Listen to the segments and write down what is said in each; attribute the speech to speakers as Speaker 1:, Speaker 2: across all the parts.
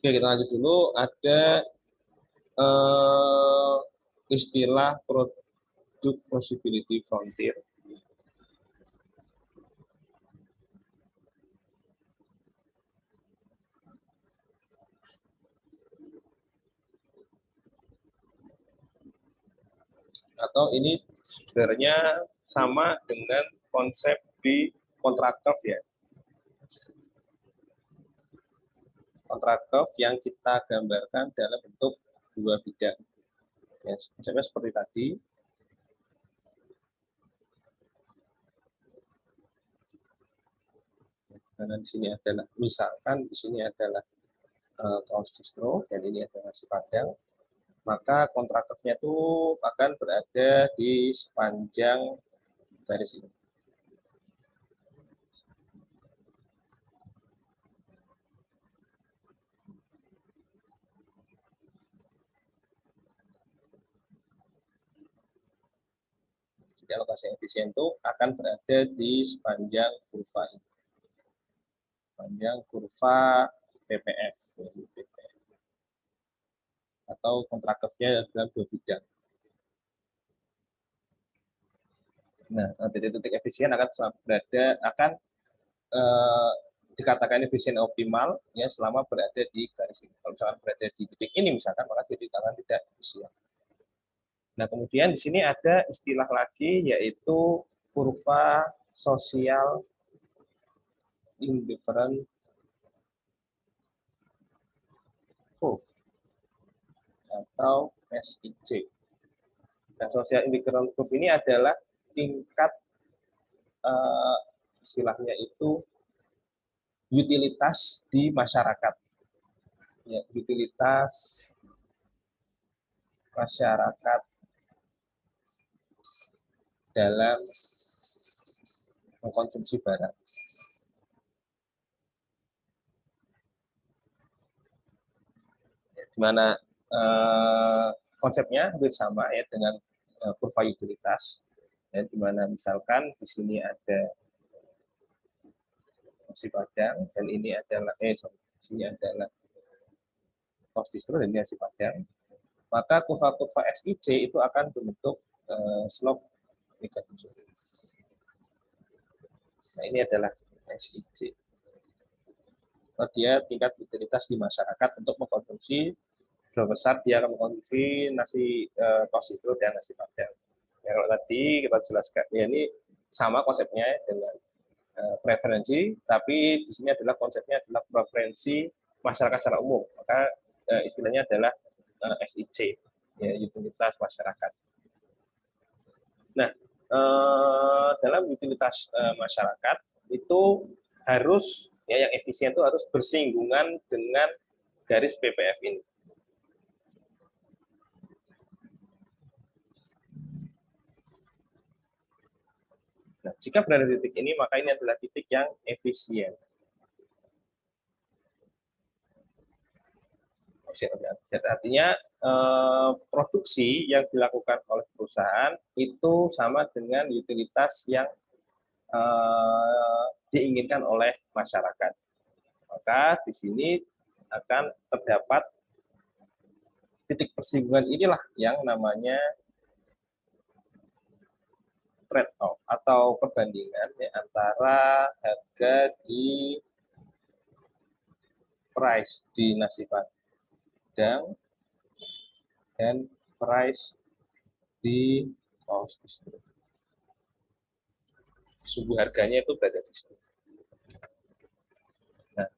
Speaker 1: Oke, kita lanjut dulu. Ada istilah product possibility frontier. Atau ini sebenarnya sama dengan konsep di kontrak curve ya. Kontrak curve yang kita gambarkan dalam bentuk dua bidang. Ya, konsepnya seperti tadi. Karena di sini adalah, misalkan di sini adalah kaos distro dan ini adalah nasi padang, maka kontrak curve-nya itu akan berada di sepanjang garis ini. Jadi alokasi efisien itu akan berada di sepanjang kurva ini. Sepanjang kurva PPF. Atau kontrak curve-nya dalam dua bidang. Nah, titik-titik efisien akan berada, dikatakan efisien optimal ya selama berada di garis ini. Kalau misalkan berada di titik ini misalkan, maka dikatakan tidak efisien. Nah, kemudian di sini ada istilah lagi yaitu kurva sosial indifferent curve atau SIC. Nah, social indifferent curve ini adalah tingkat istilahnya itu utilitas di masyarakat. Ya, utilitas masyarakat dalam mengkonsumsi barang. Di mana konsepnya hampir sama ya dengan kurva utilitas. Ya, di mana misalkan di sini ada nasi padang dan ini adalah di sini adalah kaos distro dan ini nasi padang. Maka kurva-kurva SIC itu akan berbentuk slope negatif. Nah, ini adalah SIC. Dia tingkat utilitas di masyarakat untuk mengkonsumsi berapa besar dia akan mengkonsumsi nasi kaos distro dan nasi padang. Ya, kalau tadi kita jelaskan, ya ini sama konsepnya dengan preferensi, tapi di sini adalah konsepnya adalah preferensi masyarakat secara umum. Maka istilahnya adalah SIC, ya, utilitas masyarakat. Nah, dalam utilitas masyarakat itu harus ya yang efisien itu harus bersinggungan dengan garis PPF ini. Nah, jika berada di titik ini, maka ini adalah titik yang efisien. Artinya produksi yang dilakukan oleh perusahaan itu sama dengan utilitas yang diinginkan oleh masyarakat. Maka di sini akan terdapat titik persinggungan inilah yang namanya trade-off atau perbandingan ya, antara harga di price di nasi padang dan price di kaos distro. Suhu harganya itu berada di situ. Nah,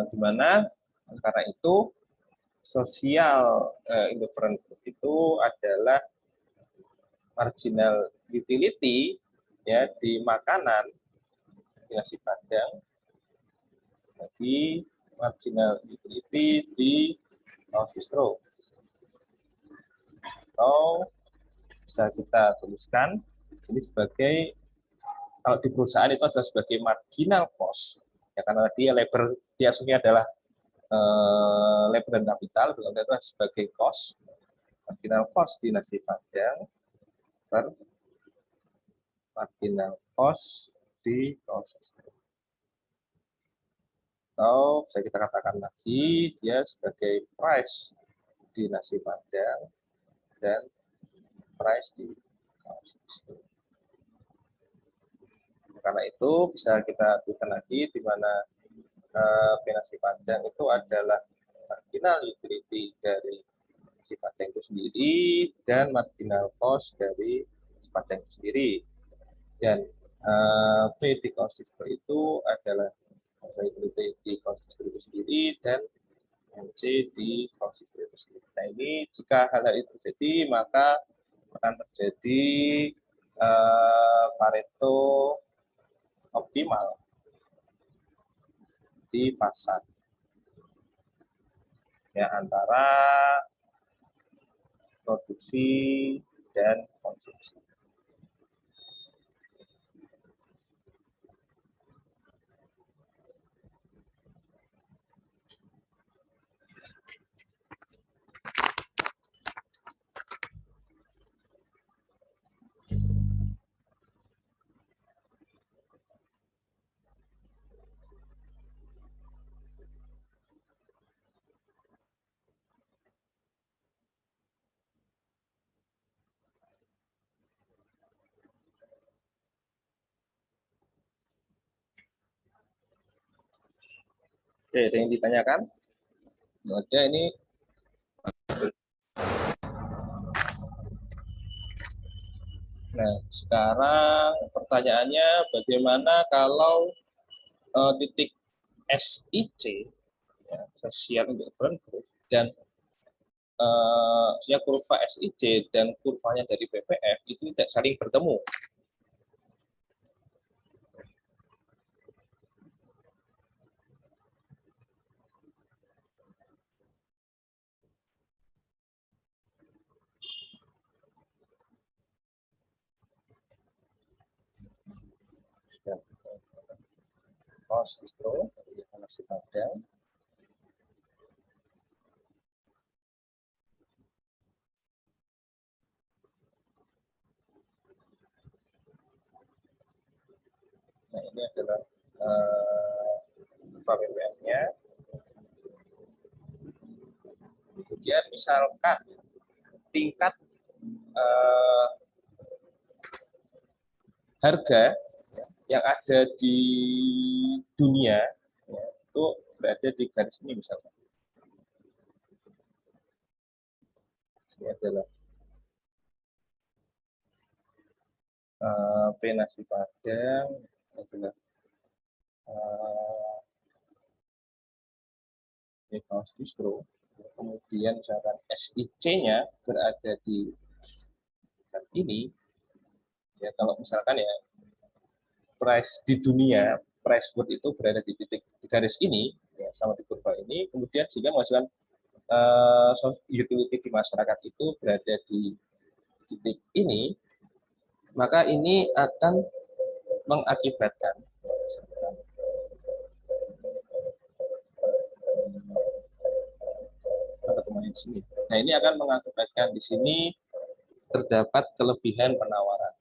Speaker 1: di mana karena itu social indifferent curve itu adalah marginal utility ya di makanan di nasi padang, jadi marginal utility di kaos distro. Atau bisa kita tuliskan ini sebagai, kalau di perusahaan itu adalah sebagai marginal cost ya, karena tadi labor biasanya adalah labor dan kapital, itu adalah sebagai cost, marginal cost di nasi padang per marginal cost di kaos distro. Atau bisa kita katakan lagi dia sebagai price di nasi Padang dan price di kaos distro. Karena itu bisa kita tuliskan lagi di mana nasi Padang itu adalah marginal utility dari nasi Padang itu sendiri dan marginal cost dari nasi Padang itu sendiri. Dan P di cost distro itu adalah utility di cost distro itu sendiri dan MC di cost distro itu sendiri. Nah ini jika hal itu terjadi maka akan terjadi Pareto optimal di pasar ya antara produksi dan konsumsi. Oke, ada yang ditanyakan? Ada ini. Nah, sekarang pertanyaannya bagaimana kalau titik SIC, ya, Social Indifferent Curve, dan ya, kurva SIC dan kurvanya dari PPF itu tidak saling bertemu. Cost distro dari nasi Padang. Nah, ini adalah kurva PPF-nya. Kemudian misalkan tingkat harga yang ada di dunia ya, itu berada di garis ini misalkan. Ini adalah P nasi Padang, adalah kaos distro. Kemudian misalkan SIC-nya berada di ini, ya kalau misalkan ya price di dunia, price word itu berada di titik di garis ini, ya, sama di kurva ini, kemudian sehingga menghasilkan utility di masyarakat itu berada di titik ini, maka ini akan mengakibatkan di sini. Nah, ini akan mengakibatkan di sini terdapat kelebihan penawaran.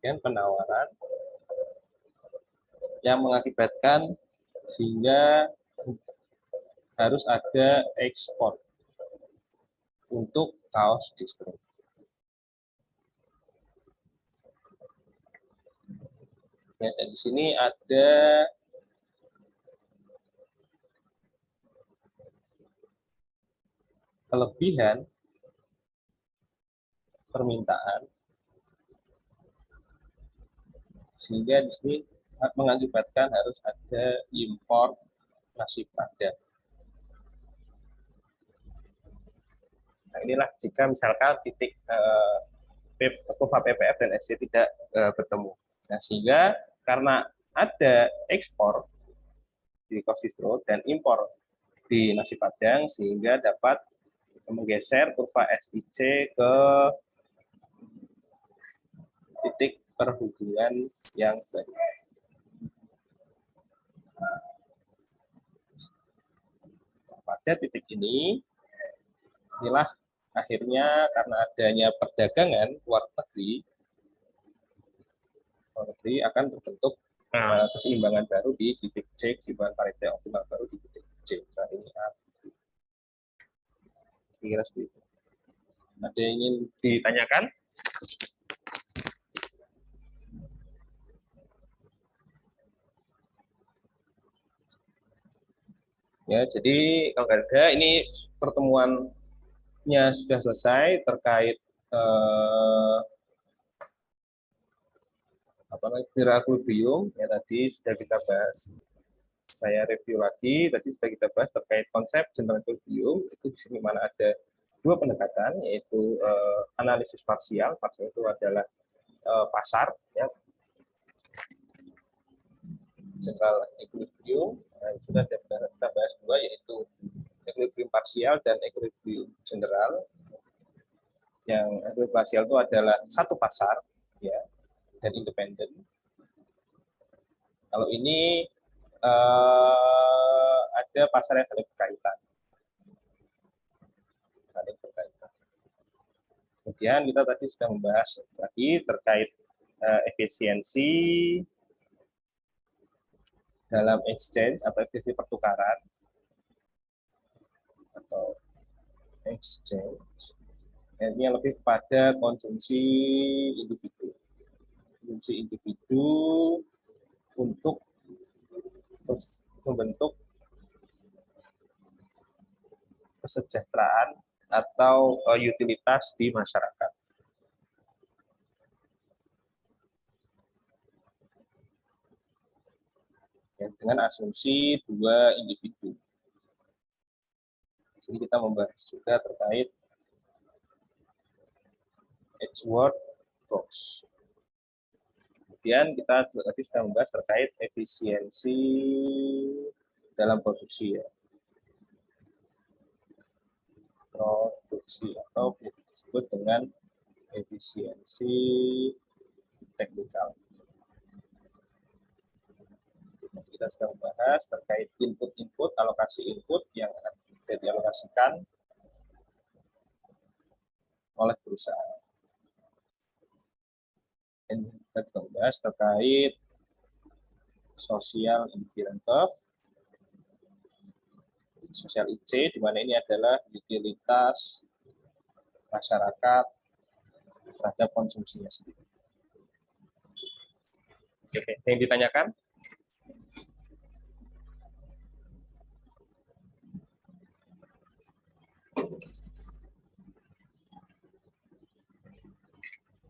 Speaker 1: Penawaran yang mengakibatkan sehingga harus ada ekspor untuk kaos distro. Ya, dan di sini ada kelebihan permintaan sehingga di sini mengakibatkan harus ada impor nasi Padang. Nah, inilah jika misalkan titik kurva PPF dan SC tidak bertemu. Nah, sehingga karena ada ekspor di cost distro dan impor di nasi Padang sehingga dapat menggeser kurva SIC ke titik perhubungan yang baik. Pada titik ini, inilah akhirnya karena adanya perdagangan luar negeri akan terbentuk keseimbangan baru di titik C, keseimbangan Pareto yang optimal baru di titik C. Nah, ini A. Kira seperti itu. Ada yang ingin ditanyakan? Ya, jadi kalau nggak ada, ini pertemuannya sudah selesai terkait apa namanya, equilibrium ya, tadi sudah kita bahas. Saya review lagi, tadi sudah kita bahas terkait konsep general equilibrium. Itu di sini mana ada dua pendekatan, yaitu analisis parsial. Parsial itu adalah pasar, ya, general equilibrium. Nah, sudah kita bahas dua, yaitu equilibrium parsial dan equilibrium general. Yang equilibrium parsial itu adalah satu pasar, ya, dan independen. Kalau ini ada pasar yang saling berkaitan. Kemudian kita tadi sudah membahas lagi terkait efisiensi dalam exchange atau efisiensi pertukaran atau exchange. Ini lebih kepada konsumsi individu. Konsumsi individu untuk membentuk kesejahteraan atau utilitas di masyarakat. Ya, dengan asumsi dua individu. Jadi kita membahas juga terkait Edgeworth Box. Kemudian kita tadi sudah membahas terkait efisiensi dalam produksi, ya. Produksi atau disebut dengan efisiensi teknikal. Kita sedang membahas terkait input-input, alokasi input yang akan dialokasikan oleh perusahaan. Dan kita juga membahas terkait social invariant curve, sosial IC, di mana ini adalah utilitas masyarakat terhadap konsumsinya sendiri. Oke, yang ditanyakan?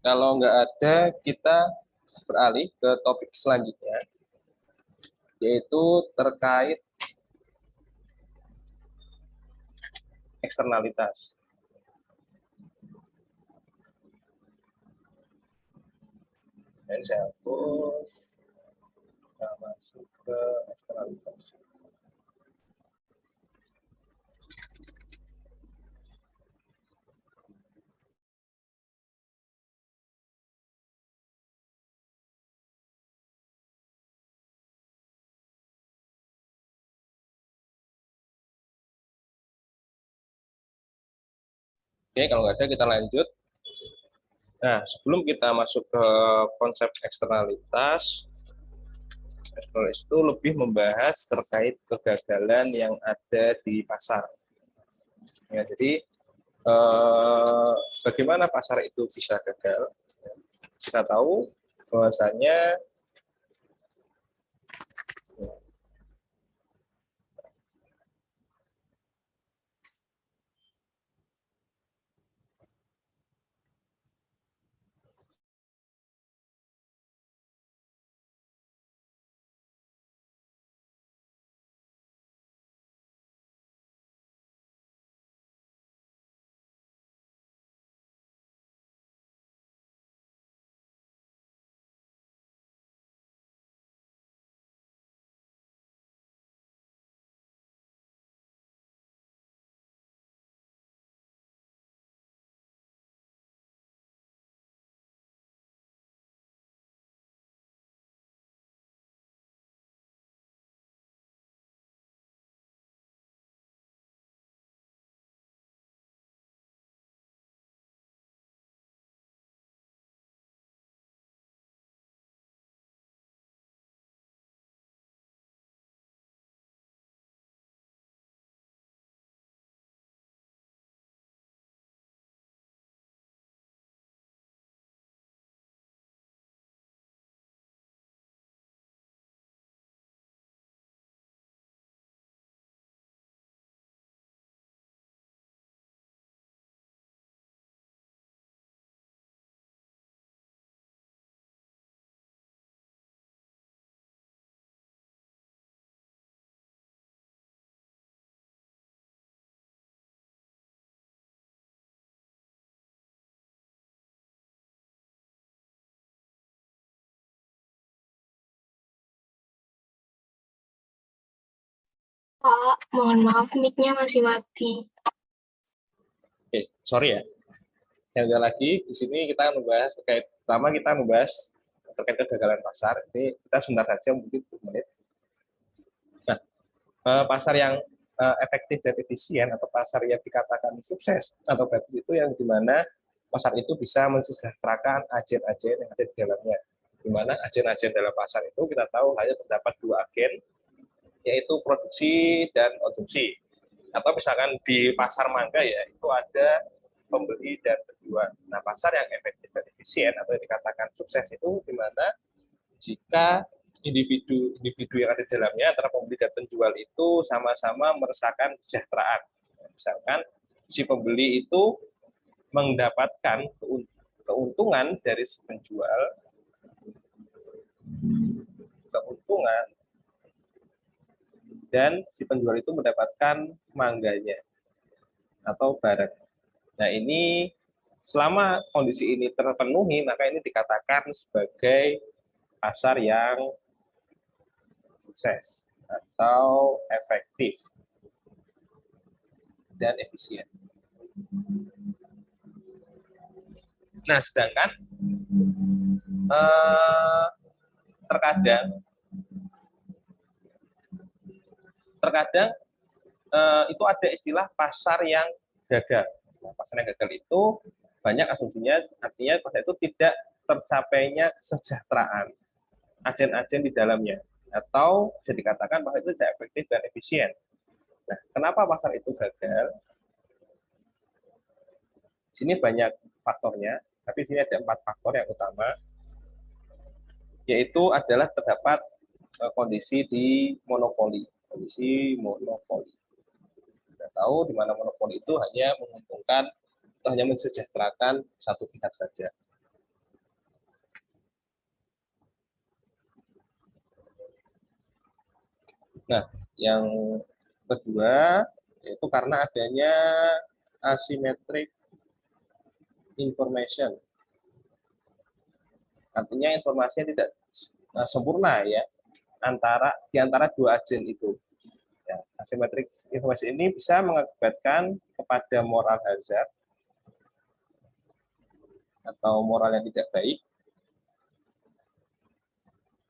Speaker 1: Kalau nggak ada, kita beralih ke topik selanjutnya, yaitu terkait eksternalitas. Dan saya hapus, kita masuk ke eksternalitas. Oke, kalau nggak ada kita lanjut. Nah, sebelum kita masuk ke konsep eksternalitas itu lebih membahas terkait kegagalan yang ada di pasar. Ya, jadi bagaimana pasar itu bisa gagal? Kita tahu bahwasanya
Speaker 2: Pak, mohon maaf mic-nya masih mati.
Speaker 1: Oke, sorry ya. Yang ada lagi di sini kita membahas terkait, pertama kita membahas terkait kegagalan pasar. Ini kita sebentar saja mungkin 10 menit. Nah, pasar yang efektif dan efisien atau pasar yang dikatakan sukses atau bagus itu yang dimana pasar itu bisa mensejahterakan agen-agen yang ada di dalamnya. Di mana agen-agen dalam pasar itu kita tahu hanya terdapat 2 agen, yaitu produksi dan konsumsi. Atau misalkan di pasar mangga ya, itu ada pembeli dan penjual. Nah, pasar yang efektif dan efisien atau yang dikatakan sukses itu di mana jika individu yang ada di dalamnya antara pembeli dan penjual itu sama-sama merasakan kesejahteraan. Misalkan si pembeli itu mendapatkan keuntungan dari si penjual, keuntungan, dan si penjual itu mendapatkan mangganya atau barang. Nah, ini selama kondisi ini terpenuhi, maka ini dikatakan sebagai pasar yang sukses atau efektif dan efisien. Nah, sedangkan terkadang itu ada istilah pasar yang gagal. Nah, pasar yang gagal itu banyak asumsinya, artinya pasar itu tidak tercapainya kesejahteraan agen-agen di dalamnya, atau bisa dikatakan pasar itu tidak efektif dan efisien. Nah, kenapa pasar itu gagal? Di sini banyak faktornya, tapi di sini ada 4 faktor yang utama, yaitu adalah terdapat kondisi di monopoli. Kondisi monopoli. Kita tahu di mana monopoli itu hanya menguntungkan atau hanya mensejahterakan satu pihak saja. Nah, yang kedua yaitu karena adanya asymmetric information. Artinya informasinya tidak sempurna ya di antara 2 agen itu. Ya, asymmetric information ini bisa mengakibatkan kepada moral hazard atau moral yang tidak baik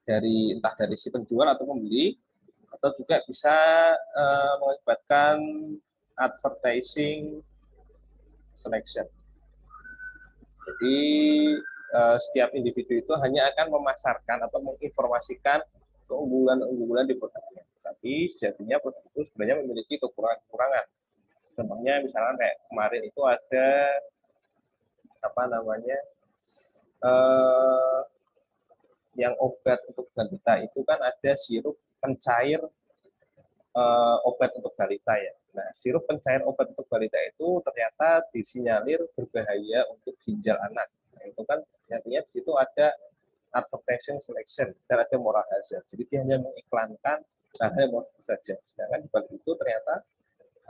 Speaker 1: entah dari si penjual atau pembeli, atau juga bisa mengakibatkan advertising selection. Jadi setiap individu itu hanya akan memasarkan atau menginformasikan keunggulan-keunggulan di produknya. Tapi sejatinya produk itu sebenarnya memiliki kekurangan. Contohnya misalnya kayak kemarin itu ada yang obat untuk balita itu kan ada sirup pencair obat untuk balita ya. Nah, sirup pencair obat untuk balita itu ternyata disinyalir berbahaya untuk ginjal anak. Nah, itu kan artinya di situ ada advertising selection dan ada moral hazard. Jadi dia hanya mengiklankan hal-hal yang positif saja. Sedangkan di balik itu ternyata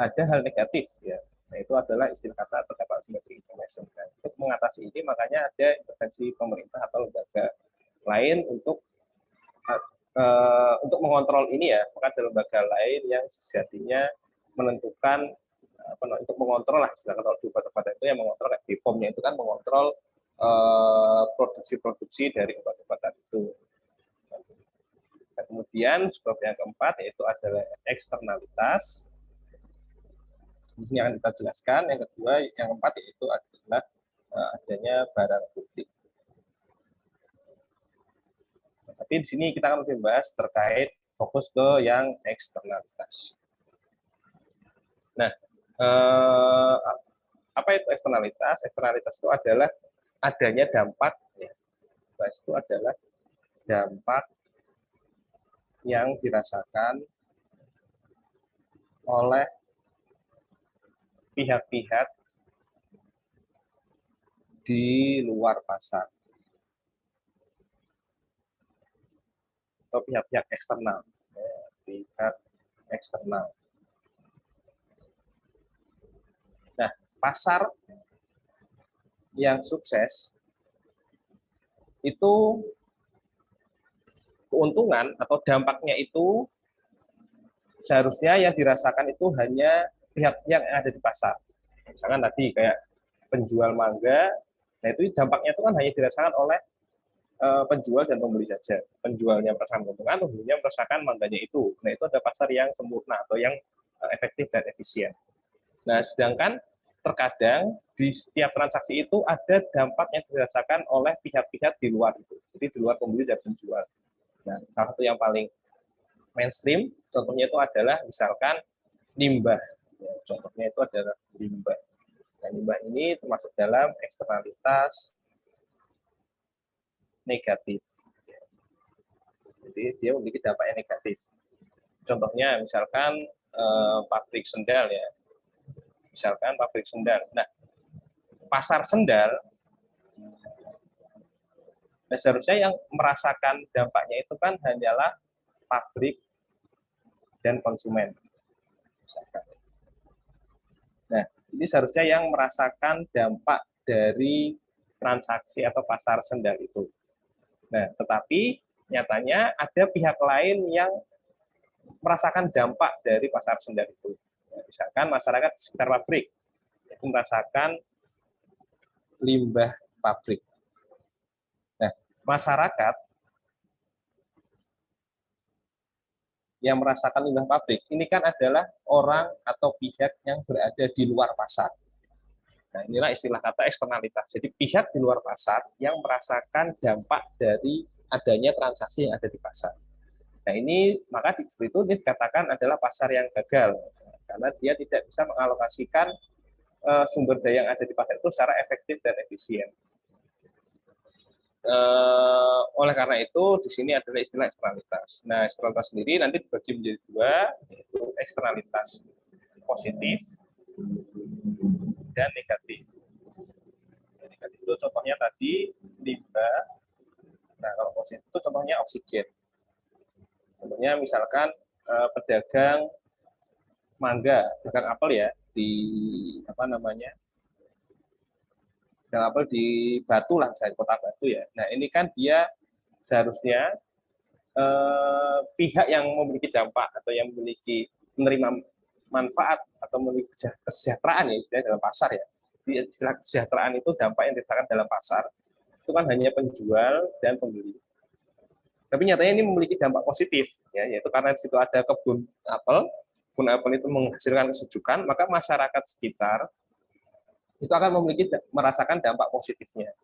Speaker 1: ada hal negatif ya. Nah, itu adalah istilah kata terdapat asymmetric information. Nah, untuk mengatasi ini makanya ada intervensi pemerintah atau lembaga lain untuk mengontrol ini ya, maka ada lembaga lain yang sejatinya menentukan untuk mengontrol lah, sedangkan kalau di obat-obatan itu yang mengontrol kayak BPOM-nya itu kan mengontrol produksi-produksi dari obat-obatan itu. Nah, kemudian sebab yang keempat yaitu adalah eksternalitas. Ini akan kita jelaskan. Yang kedua, yang keempat yaitu adalah adanya barang publik. Tapi di sini kita akan lebih membahas terkait fokus ke yang eksternalitas. Nah, apa itu eksternalitas? Eksternalitas itu adalah adanya dampak. Ya. Itu adalah dampak yang dirasakan oleh pihak-pihak di luar pasar atau pihak-pihak eksternal. Ya, pihak eksternal. Nah, pasar yang sukses itu keuntungan atau dampaknya itu seharusnya yang dirasakan itu hanya pihak yang ada di pasar. Misalkan tadi kayak penjual mangga, nah itu dampaknya itu kan hanya dirasakan oleh penjual dan pembeli saja. Penjualnya merasakan keuntungan, pembelinya merasakan mangganya itu. Nah itu ada pasar yang sempurna atau yang efektif dan efisien. Nah sedangkan terkadang di setiap transaksi itu ada dampak yang dirasakan oleh pihak-pihak di luar itu. Jadi di luar pembeli dan penjual. Nah salah satu yang paling mainstream, contohnya itu adalah misalkan limbah. Ya, contohnya itu adalah limbah. Nah, limbah ini termasuk dalam eksternalitas negatif. Jadi dia memiliki dampak yang negatif. Contohnya misalkan pabrik sendal ya. Misalkan pabrik sendal. Nah, pasar sendal, nah seharusnya yang merasakan dampaknya itu kan hanyalah pabrik dan konsumen. Misalkan. Nah, ini seharusnya yang merasakan dampak dari transaksi atau pasar sendal itu. Nah, tetapi nyatanya ada pihak lain yang merasakan dampak dari pasar sendal itu. Nah, misalkan masyarakat sekitar pabrik itu merasakan limbah pabrik. Nah, masyarakat yang merasakan limbah pabrik ini kan adalah orang atau pihak yang berada di luar pasar. Nah, inilah istilah kata eksternalitas. Jadi pihak di luar pasar yang merasakan dampak dari adanya transaksi yang ada di pasar. Nah, ini maka di situ dikatakan adalah pasar yang gagal karena dia tidak bisa mengalokasikan sumber daya yang ada di pasar itu secara efektif dan efisien. Oleh karena itu di sini adalah istilah eksternalitas. Nah, eksternalitas sendiri nanti dibagi menjadi dua, yaitu eksternalitas positif dan negatif. Negatif itu contohnya tadi limbah. Nah, kalau positif itu contohnya oksigen. Contohnya misalkan pedagang mangga, pedagang apel ya di apa namanya? Pedagang apel di Batu lah, misalnya kota Batu ya. Nah, ini kan dia seharusnya pihak yang memiliki dampak atau yang memiliki menerima manfaat atau memiliki kesejahteraan ya istilahnya dalam pasar ya. Di istilah kesejahteraan itu dampak yang dirasakan dalam pasar itu kan hanya penjual dan pembeli. Tapi nyatanya ini memiliki dampak positif ya, yaitu karena di situ ada kebun apel itu menghasilkan kesejukan, maka masyarakat sekitar itu akan merasakan dampak positifnya.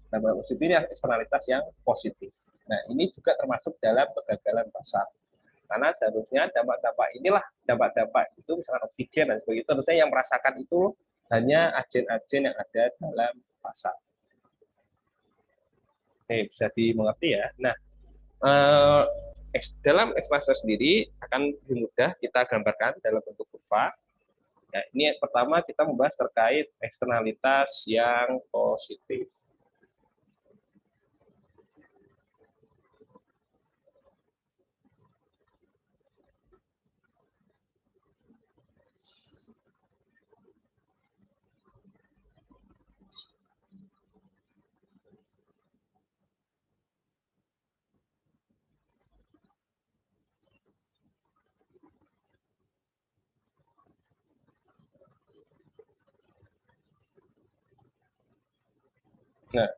Speaker 1: Dampak positif ini eksternalitas yang positif. Nah, ini juga termasuk dalam kegagalan pasar. Karena seharusnya dampak-dampak inilah, dampak-dampak itu misalkan oksigen dan sebagainya, harusnya yang merasakan itu hanya agen-agen yang ada dalam pasar. Oke, bisa dimengerti ya. Nah, dalam eksternalitas sendiri akan lebih mudah kita gambarkan dalam bentuk kurva. Nah, ini pertama kita membahas terkait eksternalitas yang positif. Nah,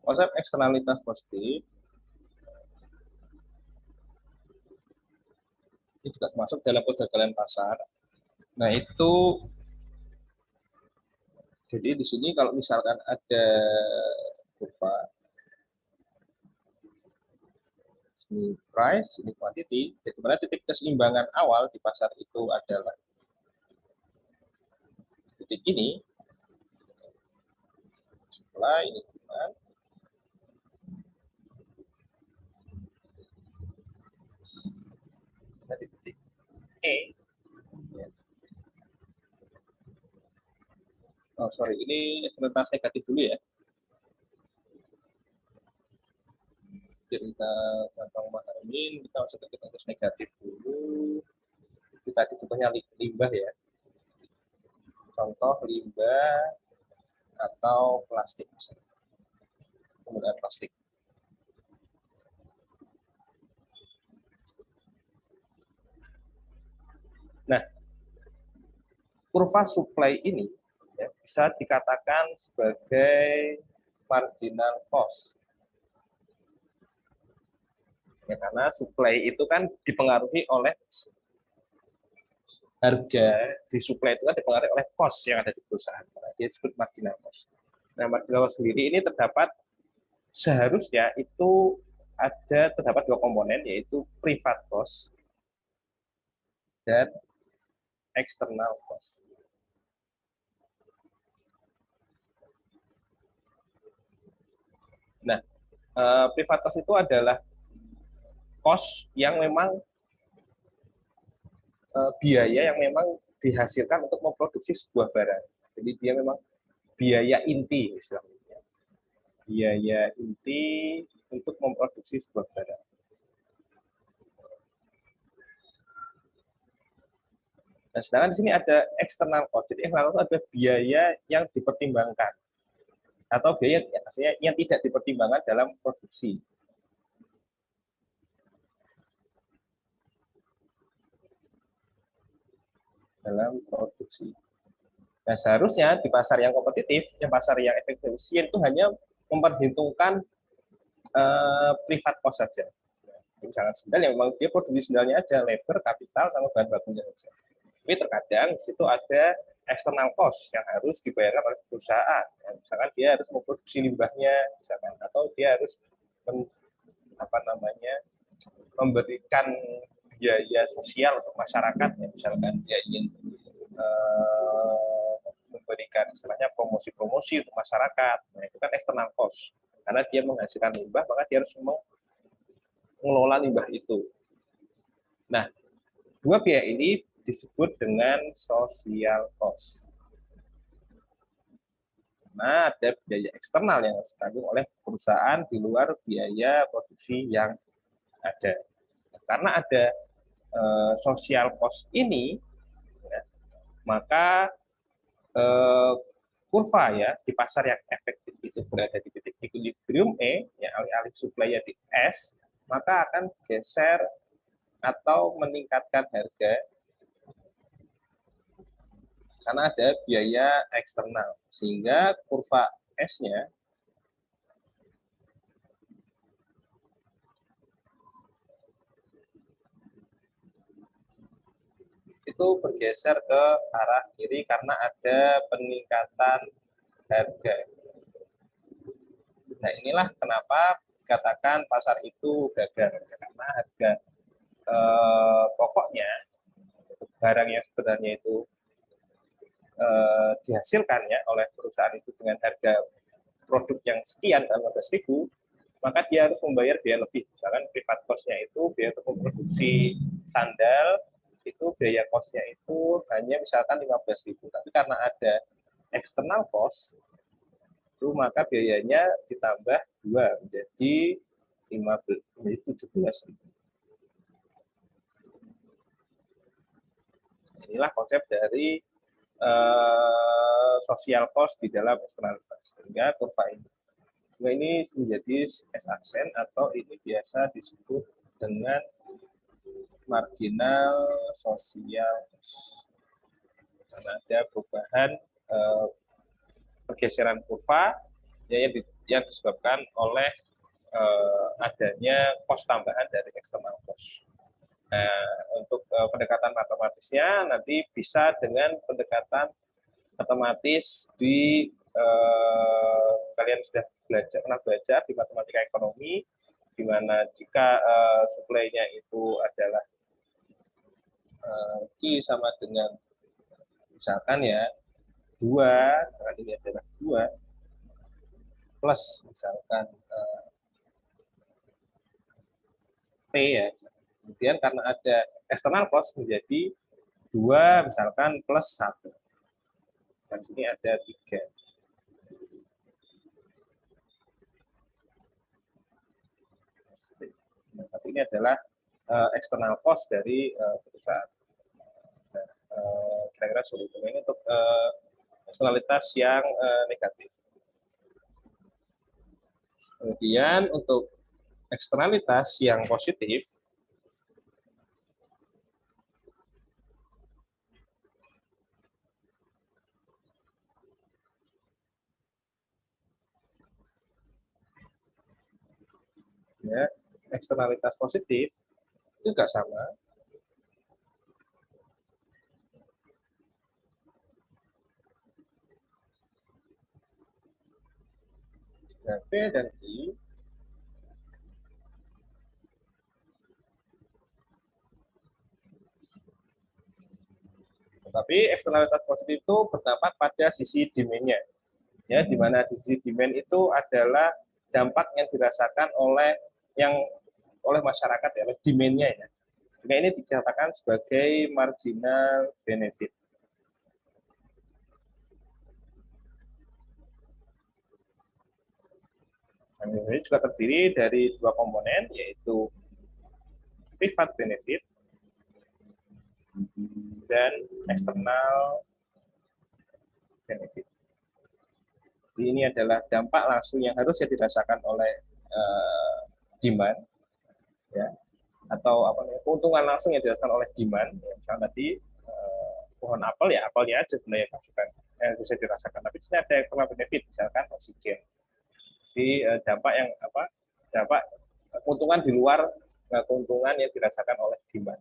Speaker 1: konsep eksternalitas positif ini juga termasuk dalam kegagalan pasar. Nah, itu jadi di sini kalau misalkan ada kurva ini price, ini quantity, jadi mana titik keseimbangan awal di pasar itu adalah titik ini, supply, ini demand, dari titik E, oh sorry, ini eksternalitas negatif dulu ya, biar kita gampang memahami, kita masuk ke eksternalitas negatif dulu, kita contohnya limbah ya, contoh limbah atau plastik misalnya. Penggunaan plastik. Nah, kurva supply ini ya, bisa dikatakan sebagai marginal cost. Ya, karena supply itu kan dipengaruhi oleh harga di supply itu kan dipengaruhi oleh cost yang ada di perusahaan. Dia disebut marginal cost. Nah, marginal cost sendiri ini seharusnya itu terdapat dua komponen, yaitu private cost dan external cost. Nah, private cost itu adalah cost yang memang biaya yang memang dihasilkan untuk memproduksi sebuah barang. Jadi dia memang biaya inti misalnya. Biaya inti untuk memproduksi sebuah barang. Nah, sedangkan di sini ada external cost. Jadi external cost adalah biaya yang dipertimbangkan atau biaya yang tidak dipertimbangkan dalam produksi. Nah, seharusnya di pasar yang kompetitif, yang pasar yang efisien itu hanya memperhitungkan privat cost saja. Misalnya sendal yang memang dia produksi sendalnya aja, labor, kapital, sama bahan bakunya saja. Tapi terkadang di situ ada external cost yang harus dibayarkan oleh perusahaan. Ya, misalkan dia harus memproduksi limbahnya, misalkan, atau dia harus memberikan biaya sosial untuk masyarakat, ya, misalkan dia ingin memberikan istilahnya promosi-promosi untuk masyarakat. Nah, itu kan external cost. Karena dia menghasilkan limbah, maka dia harus mengelola limbah itu. Nah, dua biaya ini disebut dengan social cost. Nah, ada biaya eksternal yang harus ditanggung oleh perusahaan di luar biaya produksi yang ada. Karena ada social cost ini, ya, maka kurva ya di pasar yang efektif itu berada di titik equilibrium E, ya, alih-alih supply-nya di S, maka akan geser atau meningkatkan harga karena ada biaya eksternal, sehingga kurva S-nya itu bergeser ke arah kiri karena ada peningkatan harga. Nah, inilah kenapa dikatakan pasar itu gagal, karena harga pokoknya barang yang sebenarnya itu dihasilkan ya oleh perusahaan itu dengan harga produk yang sekian dalam 15.000, maka dia harus membayar biaya lebih. Misalkan privat cost-nya itu biaya untuk memproduksi sandal itu biaya cost-nya itu hanya misalkan 15.000, tapi karena ada external cost itu maka biayanya ditambah 2 menjadi 17.000. Inilah konsep dari social cost di dalam eksternalitas. Sehingga kurva ini menjadi S-aksen atau ini biasa disebut dengan marginal social cost. Karena ada perubahan pergeseran kurva yang disebabkan oleh adanya cost tambahan dari external cost. Nah, untuk pendekatan matematisnya nanti bisa dengan pendekatan matematis di kalian sudah pernah belajar di matematika ekonomi, di mana jika supply-nya itu adalah Q sama dengan misalkan ya 2, karena ini adalah 2 plus misalkan P ya. Kemudian karena ada external cost menjadi 2 misalkan plus 1. Dan sini ada 3. Nah, tapi ini adalah external cost dari perusahaan. Nah, kira-kira sulit. Ini untuk eksternalitas yang negatif. Kemudian untuk eksternalitas yang positif, ya, eksternalitas positif itu juga sama. Nah, P dan I tapi eksternalitas positif itu berdampak pada sisi demand-nya. Ya, di mana di sisi demand itu adalah dampak yang dirasakan oleh masyarakat ya, oleh demand-nya ya. Nah, ini dikatakan sebagai marginal benefit. Nah, ini juga terdiri dari dua komponen, yaitu private benefit dan external benefit. Jadi ini adalah dampak langsung yang harusnya dirasakan oleh demand, ya, atau keuntungan langsung yang dirasakan oleh demand. Ya, misalnya tadi pohon apel, ya apelnya aja sebenarnya masukan yang bisa dirasakan. Tapi di sini ada external benefit, misalkan oksigen. Jadi dampak keuntungan di luar keuntungan yang dirasakan oleh demand.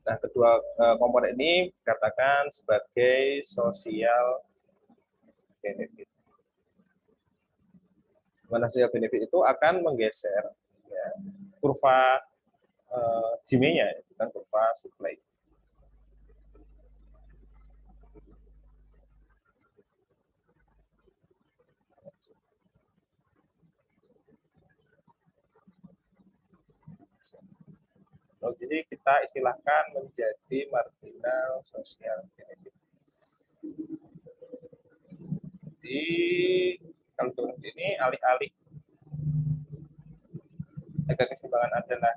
Speaker 1: Nah, kedua komponen ini dikatakan sebagai social benefit. Mana social benefit itu akan menggeser ya, kurva demand-nya, bukan kurva supply. Jadi kita istilahkan menjadi marginal social benefit. Jadi kalau turun ini alih-alih harga keseimbangan adalah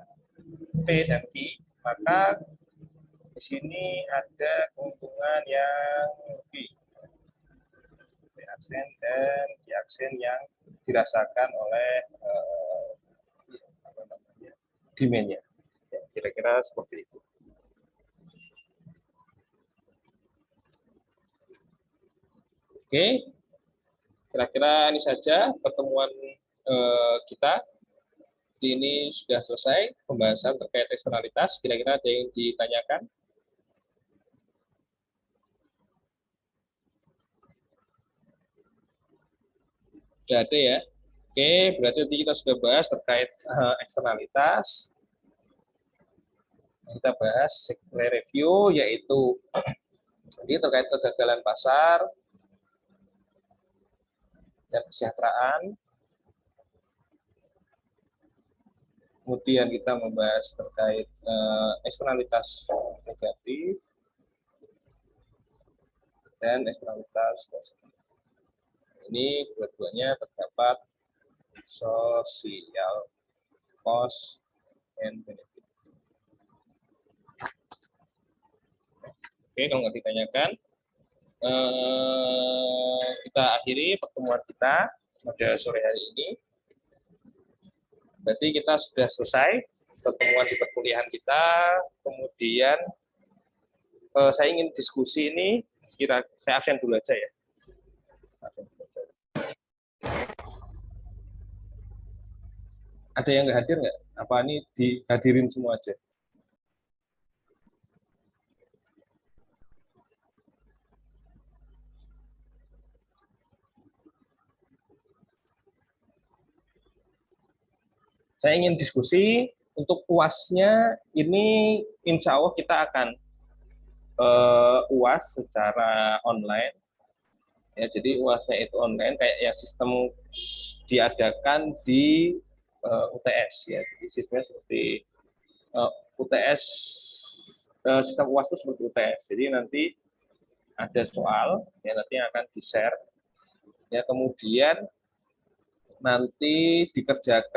Speaker 1: P dan Q, maka di sini ada keuntungan yang Q, P aksen dan Q aksen yang dirasakan oleh demand-nya. Ya, kira-kira seperti itu. Oke, kira-kira ini saja pertemuan kita. Ini sudah selesai pembahasan terkait eksternalitas. Kira-kira ada yang ditanyakan? Sudah ada ya? Oke, berarti nanti kita sudah bahas terkait eksternalitas. Kita bahas review, yaitu ini terkait kegagalan pasar dan kesejahteraan. Kemudian kita membahas terkait eksternalitas negatif dan eksternalitas positif. Ini dua-duanya terdapat social cost and benefit. Oke, kalau nggak ditanyakan, kita akhiri pertemuan kita pada sore hari ini. Berarti kita sudah selesai pertemuan di perkuliahan kita. Kemudian saya ingin diskusi ini, saya absen dulu aja ya. Ada yang nggak hadir nggak? Apa ini dihadirin semua aja? Saya ingin diskusi untuk UAS-nya ini, insya Allah kita akan UAS secara online. Ya, jadi UAS-nya itu online, kayak ya sistem diadakan di UTS ya. Jadi sistemnya seperti UTS, sistem UAS itu seperti UTS. Jadi nanti ada soal ya, nanti akan di-share ya, kemudian nanti dikerjakan